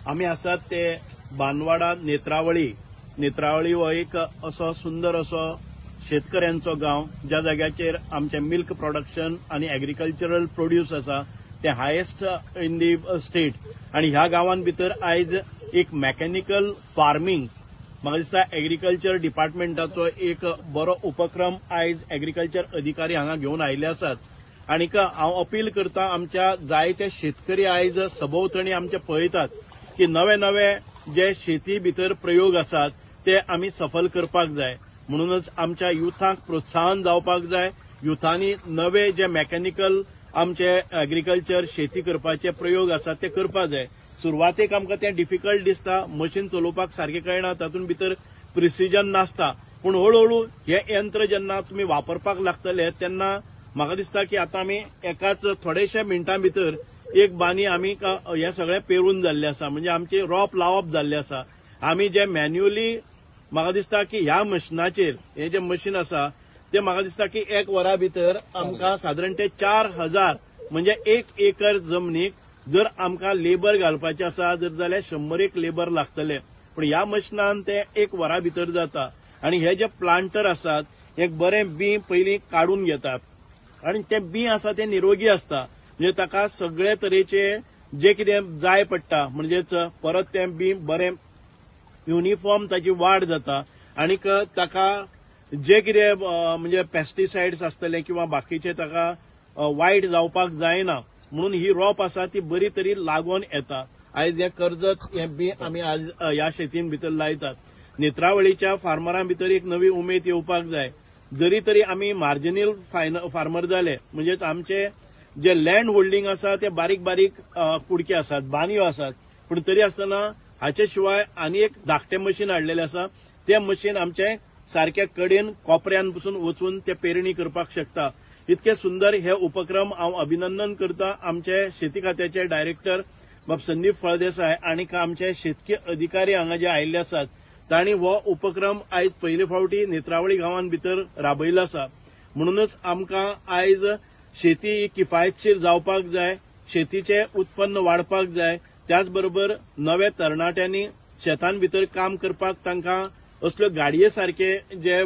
आम्ही आसात ते बानवाडा नेत्रावळी हो एक असो सुंदर असो शेतकऱ्यांचो गांव ज्या जाग्याचेर आमचे मिल्क प्रोडक्शन आणि एग्रीकल्चरल प्रोड्यूस आसा ते हायेस्ट इन दी स्टेट आणि ह्या गांवांत भितर आयज एक मेकॅनिकल फार्मिंग म्हाका दिसता एग्रीकल्चर डिपार्टमेंटाचो एक बरो उपक्रम आयज एग्रीकल्चर अधिकारी हांगा घेवन आयिल्ले आसात आणि हांव अपील करता आमच्या जायते शेतकरी आयज सभोवतणी आमचे पळयतात की नवे नवे जे शेती भितर प्रयोग आसात ते आमी सफल करपाक जाय म्हणूनच आमच्या युथाक प्रोत्साहन जावपाक जाय युथांनी नवे जे मेकॅनिकल आमचे एग्रीकल्चर शेती करपाचे प्रयोग आसात ते करपाक जाय सुरवातेक आमकां तें डिफिकल्ट दिसता मशीन चलोवपाक सारकें कळना तातूंत भितर प्रिसिजन नासता पूण हळूहळू हे यंत्र जेन्ना तुमी वापरपाक लागतले तेन्ना म्हाका दिसता की आतां आमी एकाच थोडेशा मिनटां भितर एक बानी आमी हे सगळें पेरून जाल्लें आसा म्हणजे आमची रोप लावप जाल्लें आसा आमी जे मॅन्युअली म्हाका दिसता की ह्या मशिनाचेर हे जे मशीन आसा ते म्हाका दिसता की एक वरा भितर आमकां सादारण ते 4000 म्हणजे 1 एकर जमनीक जर आमकां लेबर घालपाचे आसा जर जाल्यार 100 लेबर लागतले पूण ह्या मशिनान ते 1 वरा भितर जाता आणि हे जे प्लांटर आसात एक बरें बी पयलीं काडून घेतात आणि ते बी आसा ते निरोगी आसता म्हणजे ताका सगळे तरेचे जे कितें जाय पडटा म्हणजेच परत तें बी बरें युनिफॉर्म ताची वाड जाता आनीक ताका जे कितें म्हणजे पेस्टिसाइड्स आसतले किंवा बाकीचे ताका वायट जावपाक जायना म्हणून ही रोप आसा ती बरी तरी लागून येता आयज हे कर्जत हे बी आमी आज ह्या शेतीन भितर लायतात नेत्रावळीच्या फार्मरां भितर एक नवी उमेद येवपाक जाय जरी तरी आमी मार्जिनल फार्मर जाले म्हणजेच आमचे जे लँड होल्डिंग आसा ते बारीक बारीक कुडके आसात बानयो आसात पूण तरी आसतना हाचे शिवाय आनी एक धाकटें मशीन हाडलेलें आसा तें मशीन आमचे सारक्या कडेन कोपऱ्यांपासून वचून ते पेरणी करपाक शकता इतके सुंदर हे उपक्रम हांव अभिनंदन करता आमचे शेती खात्याचे डायरेक्टर बाब संदीप फळदेसाय आणि आमचे शेतकी अधिकारी हांगा जे आयिल्ले आसात तांणी हो उपक्रम आयज पयले फावटी नेत्रावळी गांवांत भितर राबयलो आसा म्हणूनच आमकां आयज शेती किफायतशीर जावपाक जाय शेतीचे उत्पन्न वाडपाक जाय त्याच बरोबर नवे तरणाट्यांनी शेतान भितर काम करपाक तांकां असल्यो गाडये सारखे जे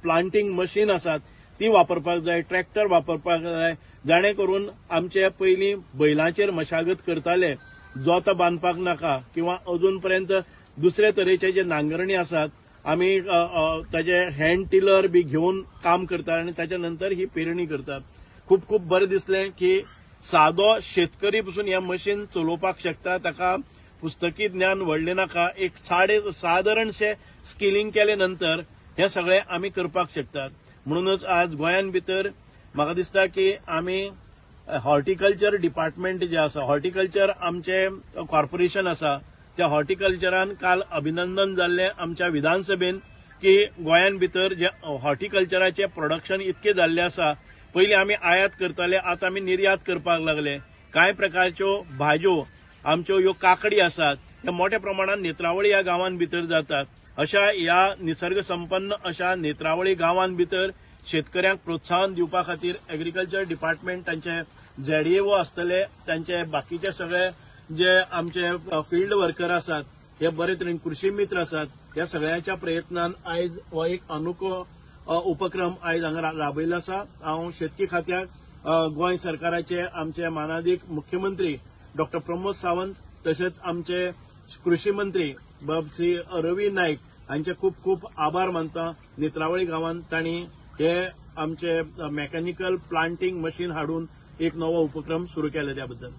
प्लांटिंग मशीन आसात ती वापरपाक जाय ट्रॅक्टर वापरपाक जाय जाणे करून आमचे पयलीं बैलांचेर मशागत करताले जोत बांदपाक नाका किंवा अजून पर्यंत दुसरे तरेचे जे नांगरणी आसात आमी ताजे हँड टिलर बी घेवन काम करतात आनी ताच्या नंतर ही पेरणी करतात खूब खूब बरें दिसलें की सादो शेतकरी पसून हें मशीन चलोवपाक शकता ताका पुस्तकी ज्ञान व्हडलें नाका एक सादारणशें स्किलिंग केले नंतर हे सगळें आमी करपाक शकतात म्हणूनच आज गोंयान भितर म्हाका दिसता की आमी हॉर्टिकल्चर डिपार्टमेंट जे आसा हॉर्टिकल्चर आमचे कॉर्पोरेशन आसा त्या हॉर्टिकल्चरान काल अभिनंदन जाल्लें आमच्या विधानसभेन की गोंयान भितर जे हॉर्टिकल्चराचे प्रोडक्शन इतके जाल्ले आसा पयलीं आमी आयात करताले आतां आमी निर्यात करपाक लागले कांय प्रकारच्यो भाज्यो आमच्यो ह्यो काकडी आसात हे मोठ्या प्रमाणात नेत्रावळी ह्या गांवांत भितर जातात अशा ह्या निसर्ग संपन्न अशा नेत्रावळी गांवांत भितर शेतकऱ्यांक प्रोत्साहन दिवपा खातीर एग्रीकल्चर डिपार्टमेंट तांचे ZDO आसतले तांचे बाकीचे सगळे जे आमचे फील्ड वर्कर आसात हे बरे तरेन कृषी मित्र आसात ह्या सगळ्यांच्या प्रयत्नान आयज हो एक अनोखो उपक्रम आयज हांगा राबयल्लो आसा हांव शेतकी खात्याक गोंय सरकाराचे आमचे मानाधीक मुख्यमंत्री डॉक्टर प्रमोद सावंत तशेंच आमचे कृषी मंत्री बाब श्री रवी नाईक हांचे खूब खूब आभार मानता नेत्रावळी गांवांत तांणी हे आमचे मेकॅनिकल प्लांटिंग मशीन हाडून एक नवो उपक्रम सुरू केला त्या बद्दल